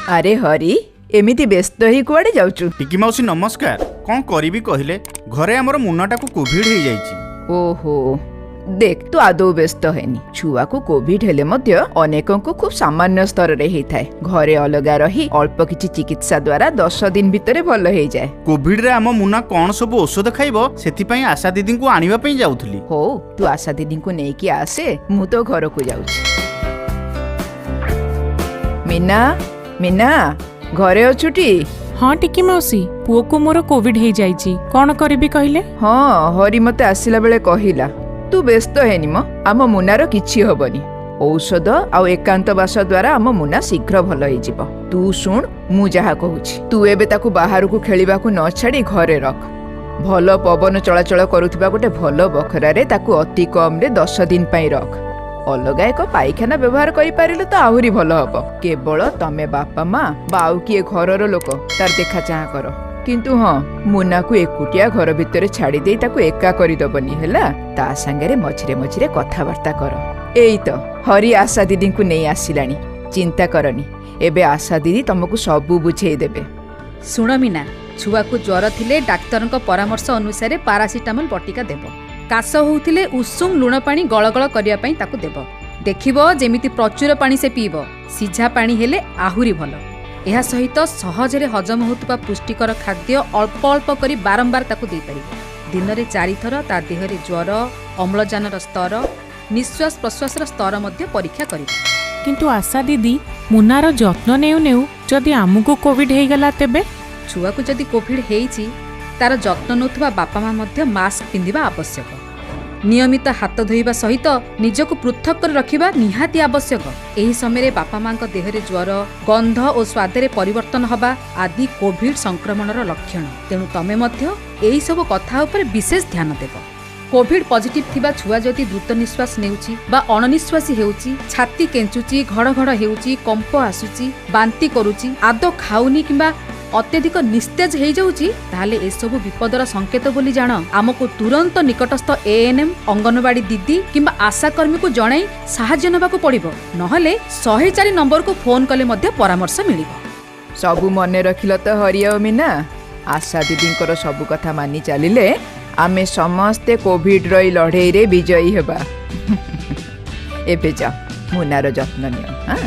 अरे हरी एमिति व्यस्त ही कुआडे जाउचु? टिकी मौसी नमस्कार। कौन करिबी कहिले घरे हमर मुन्नाटा को कोविड हो जाइछि। ओहो देख तू आदौ व्यस्त हेनी। छुआ को कोविड हेले मध्य अनेकों को खूब सामान्य स्तर रे हेइथाय। घरे अलगा रही अल्प किछि चिकित्सा द्वारा 10 दिन भितरे भल हेइ जाय। कोविड रे हम मुन्ना कोन सब औषध खाइबो सेति पई आशा दीदी को आनिबा पई जाउथली। हो तू आशा दीदी को नै कि आसे मु तो घर को जाउछि। मीना मीना घरे अछुटी? हाँ टिकी मौसी पुओ को मोर कोविड हो जाइछि कौन करिबी कहिले? हाँ हरी मते आसिला बेले कहिला तू व्यस्त हेनी म आम मुनार किछि हबनी। औषध आउ एकांत बास द्वारा आम मुना शीघ्र भल होई जिवो। तू सुन मु जहा कहूछि तू एबे ताकू बाहर को खेलिबा को न छाडी घरे रख। भल पवन चलाचल करूथिबा गोटे भल बखरा रे ताकू अति कम रे 10 दिन पई रख। अलगा एक पाइखाना व्यवहार करि पारिले तो आहुरी भल हबो। केवल तमे बापा माँ बाउ किए घरर लोक तार देखा चाह कर। किंतु हाँ मुना को एकुटिया घर भितर छाड़ी दे ताकू एका करि दबनी हैला। ता संगे मझिरे मझिरे कथावार्ता कर। एई तो हरी आशा दीदी को नहीं आसिलानी। चिंता करनी एबे आशा दीदी तुमको सबू बुझेई देबे। सुण मीना छुआ को ज्वर थिले डाक्तर परामर्श अनुसार पारासिटामोल बटिका देव। काश होउथिले उषुम लुण पानी गळगळ करिया पई ताकू देव। देखिबो जेमिति प्रचुर पानी से पीबो। सिझा पानी हेले आहुरी भलो। एहा सहित सहजरे हजम होतुबा पुष्टिकर खाद्य अल्प अल्प करी बारंबार ताकू देई परिबो। दिन रे 4 थर ता देहरे ज्वर अम्लजानर स्तर निश्वास प्रश्वासर स्तर मध्ये परीक्षा करिबो। किंतु आशा दीदी मुनार जत्न नेउ नेउ जदि आमुको कोविड हो गला तेबे? छुआ को जदि कोविड हेइछि तार जत्न नौथुबा बापा माँ मध्य मास्क पिंधिबा आवश्यक। नियमित हाथ धोइबा सहित निजको पृथक कर रखिबा निहाती आवश्यक। एही समय बापा माँ देहरे ज्वर गंध और स्वादरे परिवर्तन हबा आदि कोविड संक्रमणर लक्षण। तेणु तमे मध्य एही सब कथा उपर विशेष ध्यान देव। कोविड पॉजिटिव थिबा छुआ जदि द्रुत निश्वास नेउछि बा अणनिश्वासी हेउछि, छाती केंचुछि, घड़ घड़ हेउछि, कंप आसुछि, बांती करूछि, आदो खाउनी किंबा अत्यधिक निस्तेज हो जाउछि ताहले ए सब विपदर संकेत बोली जान। आमको तुरंत निकटस्थ एएनएम अंगनवाड़ी दीदी किंबा आशाकर्मी को जणाई साहाय्य नबाकू पड़िबो। नहले 104 नंबर को फोन कले मध्य परामर्श मिलिबो। सबू मने रखिल तो हरिया मीना। आशा दीदी सबू कथा मानी चलिले आमे समस्ते कोविड रही लड़ाई रे विजयी हेबा। एबे जा मुनार जत्न नियो। हाँ